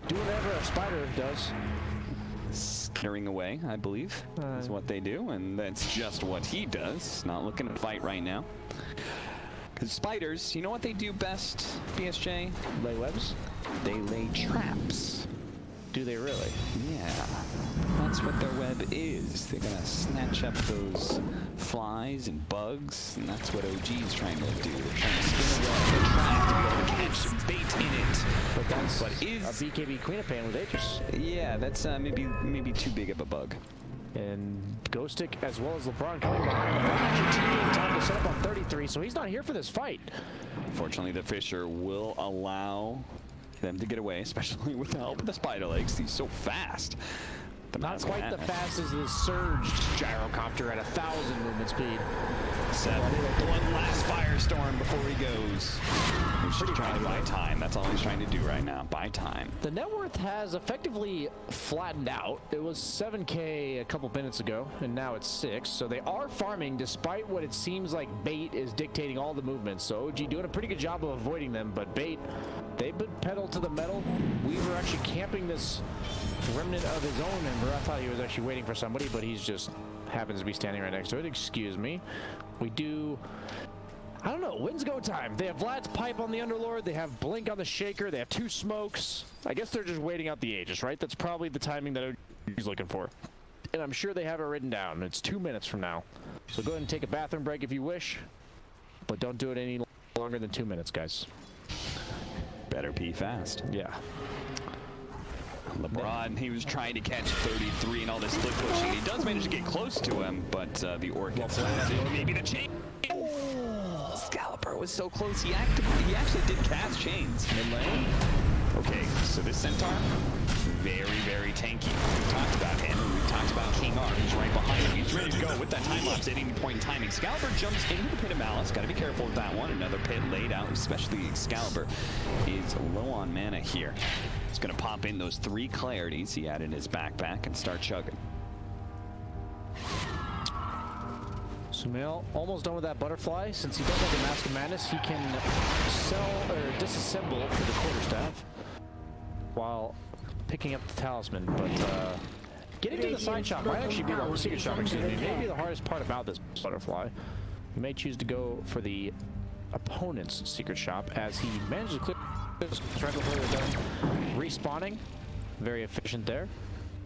doing whatever a spider does. Skittering away, I believe, is what they do, and that's just what he does. Not looking to fight right now. Because spiders, you know what they do best, BSJ? Lay webs? They lay traps. Do they really? Yeah, that's what their web is. They're gonna snatch up those flies and bugs, and that's what OG is trying to do. They're trying to spin a web, they're trying to be able to catch bait in it. But that's a BKB Queen of Pain with Aegis. Yeah, that's maybe too big of a bug. And Ghostic as well as LeBron coming behind. LeBron actually taking time to set up on 33, so he's not here for this fight. Fortunately, the Fisher will allow them to get away, especially with the help of the Spider Legs. He's so fast. Not quite the fast as the surged gyrocopter at 1,000 movement speed. One last firestorm before he goes. He's just trying to buy time. That's all he's trying to do right now. Buy time. The net worth has effectively flattened out. It was 7K a couple minutes ago, and now it's 6. So they are farming despite what it seems like Bait is dictating all the movements. So OG doing a pretty good job of avoiding them, but Bait, they've been pedal to the metal. Weaver actually camping this remnant of his own member. I thought he was actually waiting for somebody, but he's just happens to be standing right next to it. Excuse me. We do, I don't know, wins go time. They have Vlad's pipe on the Underlord. They have Blink on the Shaker. They have 2 smokes. I guess they're just waiting out the Aegis, right? That's probably the timing that he's looking for. And I'm sure they have it written down. It's 2 minutes from now. So go ahead and take a bathroom break if you wish, but don't do it any longer than 2 minutes, guys. Better pee fast. Yeah. LeBron, he was trying to catch 33 and all this split pushing. He does manage to get close to him, but the Orc gets maybe the chain. Oh, Excalibur was so close. He actually did cast chains. Mid lane. Okay, so this Centaur, very, very tanky. We talked about him, and we talked about King R. He's right behind him. He's ready to go with that time lapse at any point in time. Excalibur jumps into the Pit of Malice. Got to be careful with that one. Another pit laid out, especially Excalibur is low on mana here. He's going to pop in those 3 clarities he had in his backpack and start chugging. Sumail almost done with that butterfly. Since he does have the Mask of Madness, he can sell or disassemble for the quarterstaff while picking up the talisman. But getting to the side shot might actually be the secret shot, excuse me, maybe the hardest part about this butterfly. He may choose to go for the opponent's secret shop as he manages to clear right before they're done respawning. Very efficient there.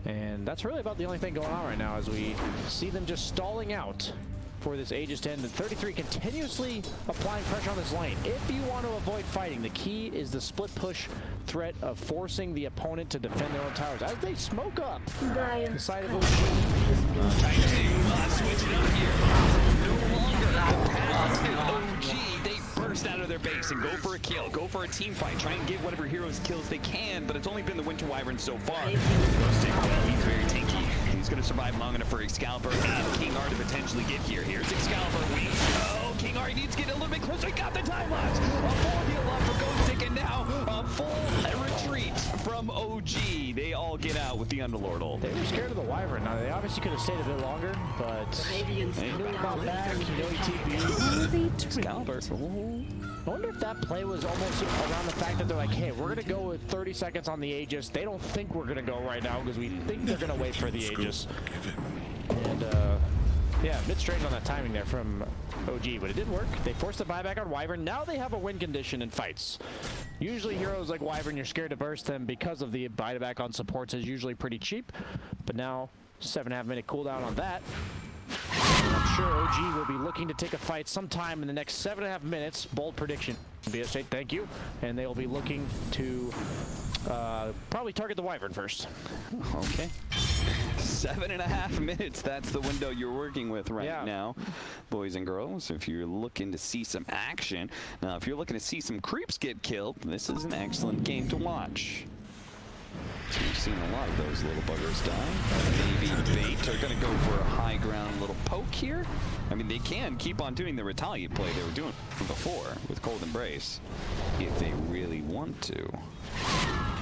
And that's really about the only thing going on right now as we see them just stalling out for this Aegis 10. The 33 continuously applying pressure on this lane. If you want to avoid fighting, the key is the split push threat of forcing the opponent to defend their own towers as they smoke up the side of OG. Trying to switch it up here. No longer the path to OG. They burst out of their base and go for a kill, go for a team fight, try and get whatever heroes kills they can, but it's only been the Winter Wyvern so far. Well, he's very tanky. He's going to survive long enough for Excalibur and King R to potentially get here. Here's Excalibur wings. Oh, King R needs to get a little bit closer. He got the time lapse. A full heal up for Ghostic, and now a full retreat from OG. They all get out with the Underlord ult. They were scared of the Wyvern. Now, they obviously could have stayed a bit longer, but they knew about back. You know he TP'd. Excalibur. I wonder if that play was almost around the fact that they're like, hey, we're going to go with 30 seconds on the Aegis. They don't think we're going to go right now because we think they're going to wait for the Aegis. And, yeah, a bit strange on that timing there from OG, but it did work. They forced the buyback on Wyvern. Now they have a win condition in fights. Usually heroes like Wyvern, you're scared to burst them because of the buyback on supports is usually pretty cheap. But now, 7.5 minute cooldown on that. I'm sure OG will be looking to take a fight sometime in the next 7.5 minutes. Bold prediction, BSJ, thank you. And they will be looking to probably target the Wyvern first. Okay. 7.5 minutes, that's the window you're working with right now, boys and girls. If you're looking to see some action, now if you're looking to see some creeps get killed, this is an excellent game to watch. So we've seen a lot of those little buggers die. Maybe Bait are going to go for a high ground little poke here. I mean, they can keep on doing the retaliate play they were doing before with Cold Embrace if they really want to.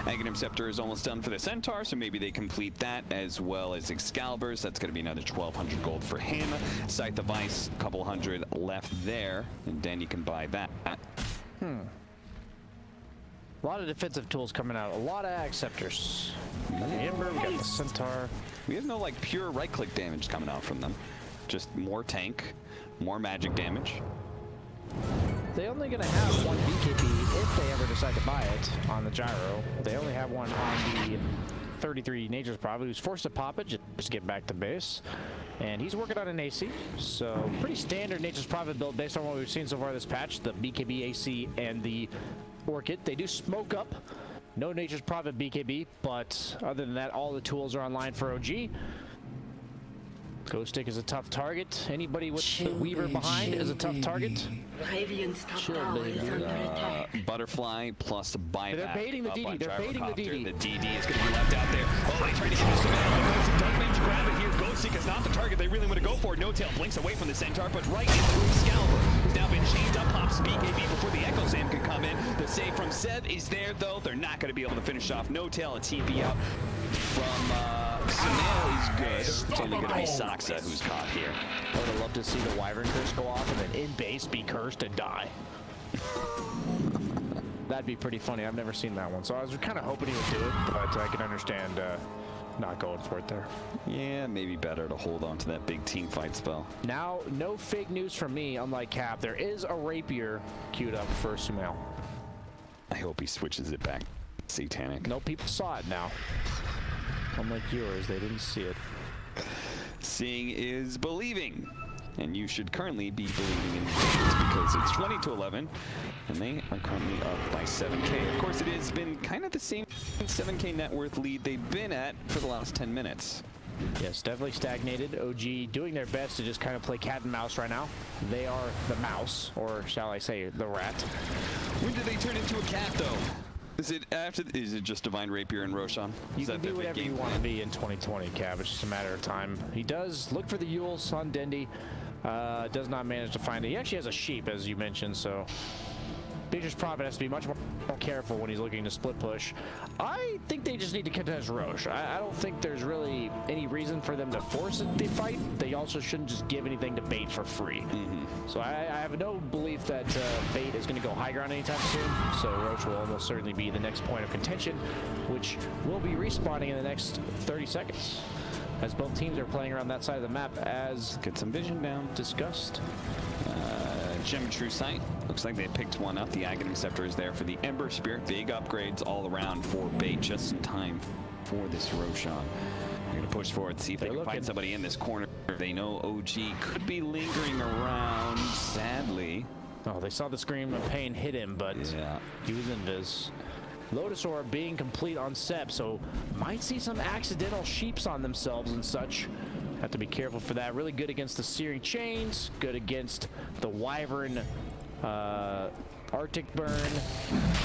Aghanim Scepter is almost done for the Centaur, so maybe they complete that as well as Excalibur's. That's going to be another 1,200 gold for him. Scythe of Ice, a couple hundred left there, and then you can buy that. A lot of defensive tools coming out. A lot of Ag Scepters. We got the Ember, we got the Centaur. We have no like pure right-click damage coming out from them. Just more tank, more magic damage. They're only going to have one BKB if they ever decide to buy it on the gyro. They only have one on the 33 Nature's Prophet, who's forced to pop it just to get back to base. And he's working on an AC, so pretty standard Nature's Prophet build based on what we've seen so far this patch. The BKB AC and the Orchid. They do smoke up. No Nature's Prophet BKB, but other than that, all the tools are online for OG. Ghost Stick is a tough target. Anybody with the Weaver behind is a tough target. Radiant's top Chill, tower is baby. under attack. Butterfly plus a buyback. They're baiting the up DD. on They're baiting the Gyrocopter. DD. The DD is going to be left out there. Oh, they try to get this man. Ghostic does manage to grab it here. Ghostic is not the target they really want to go for. No Tail blinks away from the Centaur, but right into Excalibur, who's now been chained up. Pops BKB before the Echo Sam can come in. The save from Seb is there, though. They're not going to be able to finish off No Tail. A TP out from Sumail is good. It's only going to be Saksa who's caught here. I would have loved to see the Wyvern curse go off and then in base be cursed and die. That'd be pretty funny. I've never seen that one, so I was kind of hoping he would do it, but I can understand not going for it there. Yeah, maybe better to hold on to that big team fight spell. Now, no fake news from me, unlike Cap. There is a rapier queued up for Sumail. I hope he switches it back. Satanic. No, people saw it now. Unlike yours, they didn't see it. Seeing is believing. And you should currently be believing in things because it's 20-11, and they are currently up by 7K. Of course, it has been kind of the same 7K net worth lead they've been at for the last 10 minutes. Yes, definitely stagnated. OG doing their best to just kind of play cat and mouse right now. They are the mouse, or shall I say, the rat. When did they turn into a cat, though? Is it after? Is it just Divine Rapier and Roshan? You can be whatever you want to be in 2020, Cav. It's just a matter of time. He does look for the Yules on Dendi. Does not manage to find it. He actually has a sheep, as you mentioned, so Beatrice Prophet has to be much more careful when he's looking to split push. I think they just need to contest Roche. I don't think there's really any reason for them to force the fight. They also shouldn't just give anything to Bait for free. So I have no belief that Bait is going to go high ground anytime soon. So Roche will almost certainly be the next point of contention, which will be respawning in the next 30 seconds. As both teams are playing around that side of the map, as get some vision down. Discussed. Gem True Sight. Looks like they picked one up. The Aghanim Scepter is there for the Ember Spirit. Big upgrades all around for Bait, just in time for this Roshan. They're going to push forward, see if they can find somebody in this corner. They know OG could be lingering around, sadly. Oh, they saw the scream of pain hit him, but yeah, he was invis. Lotus Orb being complete on Seb, so might see some accidental sheeps on themselves and such. Have to be careful for that. Really good against the Searing Chains, good against the Wyvern Arctic Burn.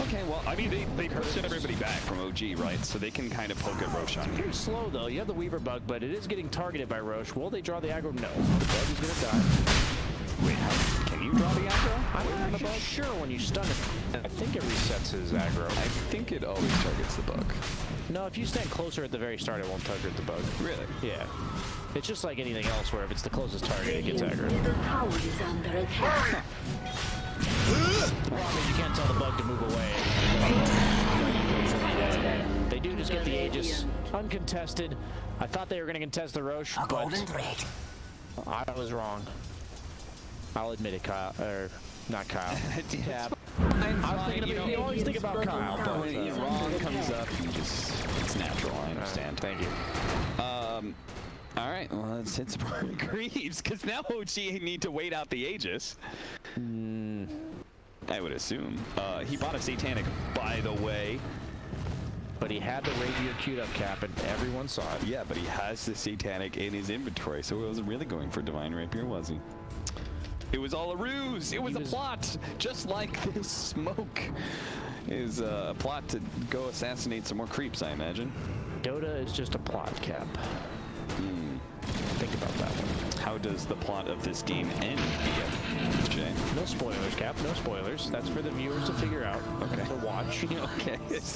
Okay, well, I mean, they pushed everybody back from OG, right? So they can kind of poke at Roshan here. Very slow, though. You have the Weaver bug, but it is getting targeted by Roche. Will they draw the aggro? No. The bug is going to die. Wait, can you draw the aggro? I'm not sure when you stun it. I think it resets his aggro. I think it always targets the bug. No, if you stand closer at the very start, it won't target the bug. Really? Yeah. It's just like anything else where if it's the closest target, it gets aggro. The tower is under attack. The problem is you can't tell the bug to move away. They do just get the Aegis uncontested. I thought they were going to contest the Roche, but I was wrong. I'll admit it, Kyle. Or, not Kyle. Yeah. I was thinking about, you always think about Kyle, but when wrong comes up, you just, it's natural, I understand. Thank you. All right, well, let's hit some creeps, because now OG need to wait out the Aegis. I would assume. He bought a Satanic, by the way. But he had the Rapier queued up, Cap, and everyone saw it. Yeah, but he has the Satanic in his inventory, so he wasn't really going for Divine Rapier, was he? It was all a ruse. It was a plot, just like this smoke is a plot to go assassinate some more creeps, I imagine. Dota is just a plot, Cap. Think about that one. How does the plot of this game end, Jay? No spoilers, Cap. No spoilers. That's for the viewers to figure out. Okay. To watch. Okay. Is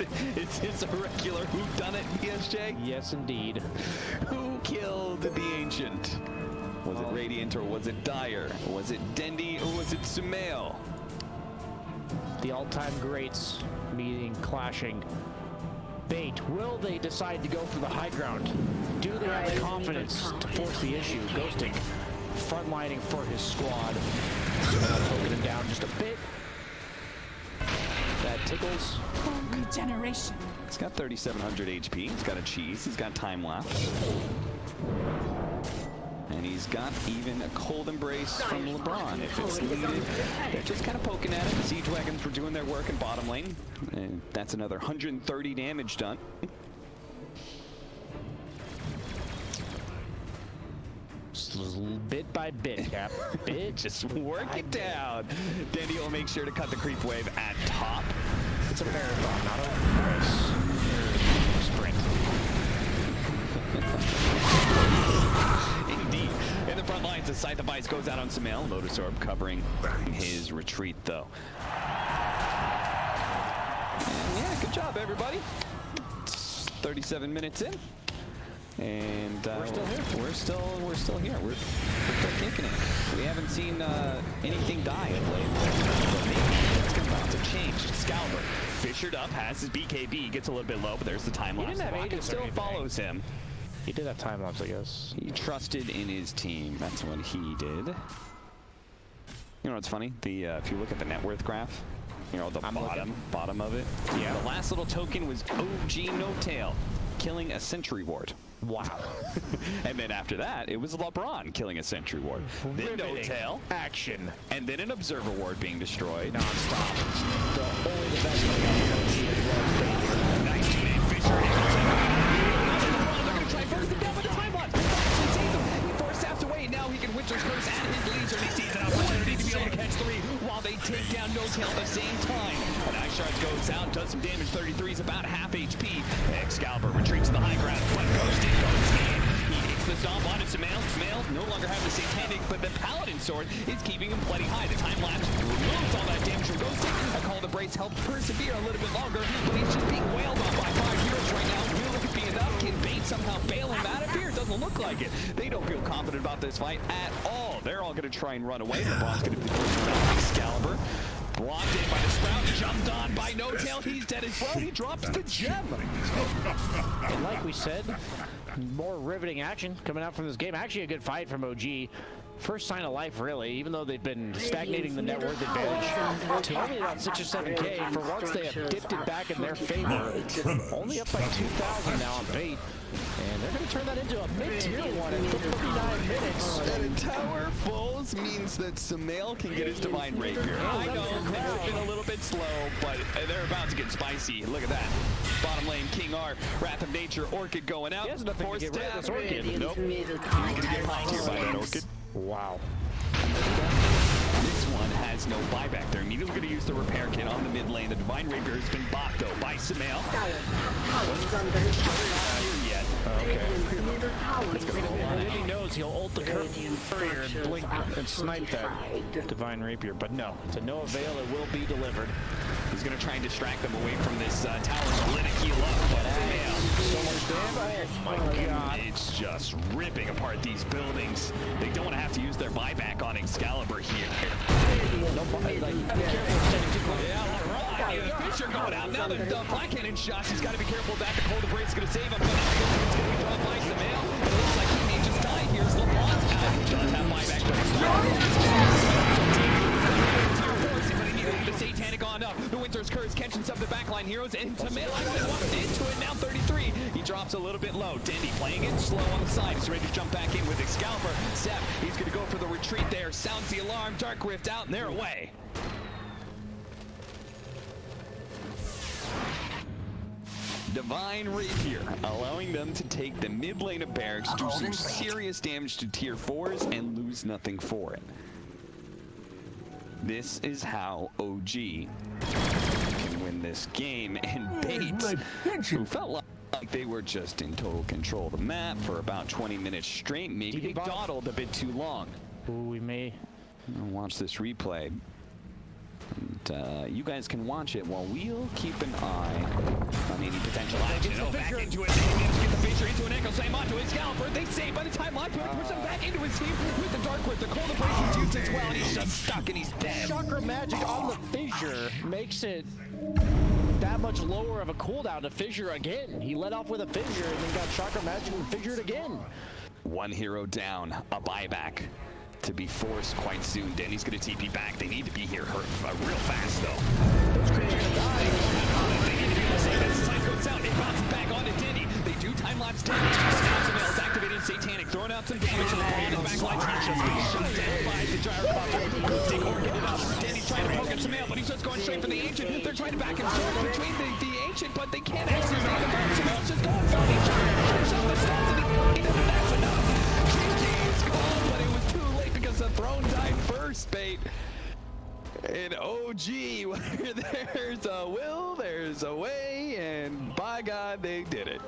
this a regular whodunit, BSJ? Yes, indeed. Who killed the Ancient? Was it Radiant or was it Dire? Was it Dendi or was it Sumail? The all-time greats meeting, clashing. Bait, will they decide to go for the high ground? Do they have the confidence to force the issue? Ghosting, frontlining for his squad. Poking him down just a bit. That tickles. Regeneration. He's got 3,700 HP. He's got a cheese. He's got time left. And he's got even a cold embrace from LeBron if it's needed. They're just kind of poking at it. The Siege Wagons were doing their work in bottom lane. And that's another 130 damage done. Bit by bit, Cap. Bit. Just work it down. Dendi will make sure to cut the creep wave at top. It's a marathon, not a race. Sprint. Indeed. In the front lines, the Scythe of Ice goes out on Sumail. Lotus Orb covering his retreat, though. And yeah, good job, everybody. It's 37 minutes in. And we're still here. We're still here. We're still kicking it. We haven't seen anything die of late. But maybe it's about to change. Scalper fissured up, has his BKB, gets a little bit low, but there's the time lapse. The Rocket still follows him. He did have time lapse, I guess. He trusted in his team. That's what he did. You know what's funny? The if you look at the net worth graph, you know the bottom of it. Yeah. The last little token was OG No Tail killing a Sentry Ward. Wow. And then after that, it was LeBron killing a Sentry Ward. Then No Tail. Action. And then an Observer Ward being destroyed. Non-stop. Only the best thing ever. Nice teammate, Fisher. They're going to try first and down with the time lapse. He forced taps away. Now he can Witcher's Curse at his leisure. He sees an opportunity to be able to catch 3 while they take down No Tail at the same time. An Ice Shard goes out, does some damage. 33 is about half HP. Excalibur retreats to the high ground. One goes in. He hits the stomp on it. Sumail no longer have the Satanic, but the Paladin Sword is keeping him plenty high. The time lapse removes all that damage from Ghosting. A Call to Brace helps persevere a little bit longer, but he's just being wailed on by 5 heroes right now. Will it be enough? Can Bait somehow bail him out of here? It doesn't look like it. They don't feel confident about this fight at all. They're all going to try and run away. LeBron's going to be the first round. Excalibur blocked in by the Sprout, jumped on by No Tail. He's dead as well. He drops the gem. And like we said, more riveting action coming out from this game. Actually a good fight from OG. First sign of life, really, even though they've been stagnating the net worth advantage to only about 6 or 7K. For once, they have dipped it back in their favor. Only up by 2,000 now on Bait. And they're going to turn that into a mid-tier one at 59 minutes. And tower falls means that Sumail can get his Divine Rapier. I know they've been a little bit slow, but they're about to get spicy. Look at that. Bottom lane, King R, Wrath of Nature, Orchid going out. He has nothing to get rid of this Orchid. Nope. He's going to get high tier by that Orchid. Wow. This one has no buyback. They're immediately going to use the repair kit on the mid lane. The Divine Rapier has been bought, though, by Sumail. And he knows he'll ult the courier and blink and snipe that Divine Rapier, but no, to no avail. It will be delivered. He's going to try and distract them away from this tower. So let it heal up. But so much damage. Oh my god. It's just ripping apart these buildings. They don't want to have to use their buyback on Excalibur here. Fisher going out. Now the Black Cannon shots. He's got to be careful that the Cold Embrace is going to save him. But it's going to be dropped by Sumail. It looks like he may just die here. As LeBron's out. He does have buyback. The Satanic on up. The Winter's Curse catching some of the backline heroes into Sumail. Into it now. 33. He drops a little bit low. Dendi playing it slow on the side. He's ready to jump back in with Excalibur. Seth, he's going to go for the retreat there. Sounds the alarm. Dark Rift out, and they're away. Divine Rapier, allowing them to take the mid lane of Barracks, do some serious damage to tier 4s, and lose nothing for it. This is how OG can win this game, and Bates, who felt like they were just in total control of the map for about 20 minutes straight, maybe they dawdled a bit too long. Ooh, we may watch this replay. And, you guys can watch it while we'll keep an eye on any potential action. Oh, back into it. They managed to get the Fisher into an Echo Slam onto Excalibur. They save by the time Live push him back into his team with the Dark Whip. The Cold Embrace is used as well, and he's just stuck and he's dead. Chakra Magic on the Fissure makes it that much lower of a cooldown to Fissure again. He let off with a Fissure and then got Chakra Magic and Fissured again. One hero down, a buyback to be forced quite soon. Denny's going to TP back. They need to be here real fast, though. Those creatures are dying. They need to be able to save as the time goes out. It bounces back onto Dendi. They do time-lapse Dendi. Sumail is activated Satanic, throwing out some damage to the ball in the back line. He's just being shot down by the Gyrocopter. Take Orchid it up. Dendi's trying to poke at Sumail, but he's just going straight for the Ancient. They're trying to back and forth between the Ancient, but they can't actually make the burn. Sumail's just going for the Gyrocopter. Shot the stars, and that's enough. GG's gone. in OG, where there's a will, there's a way, and by God, they did it.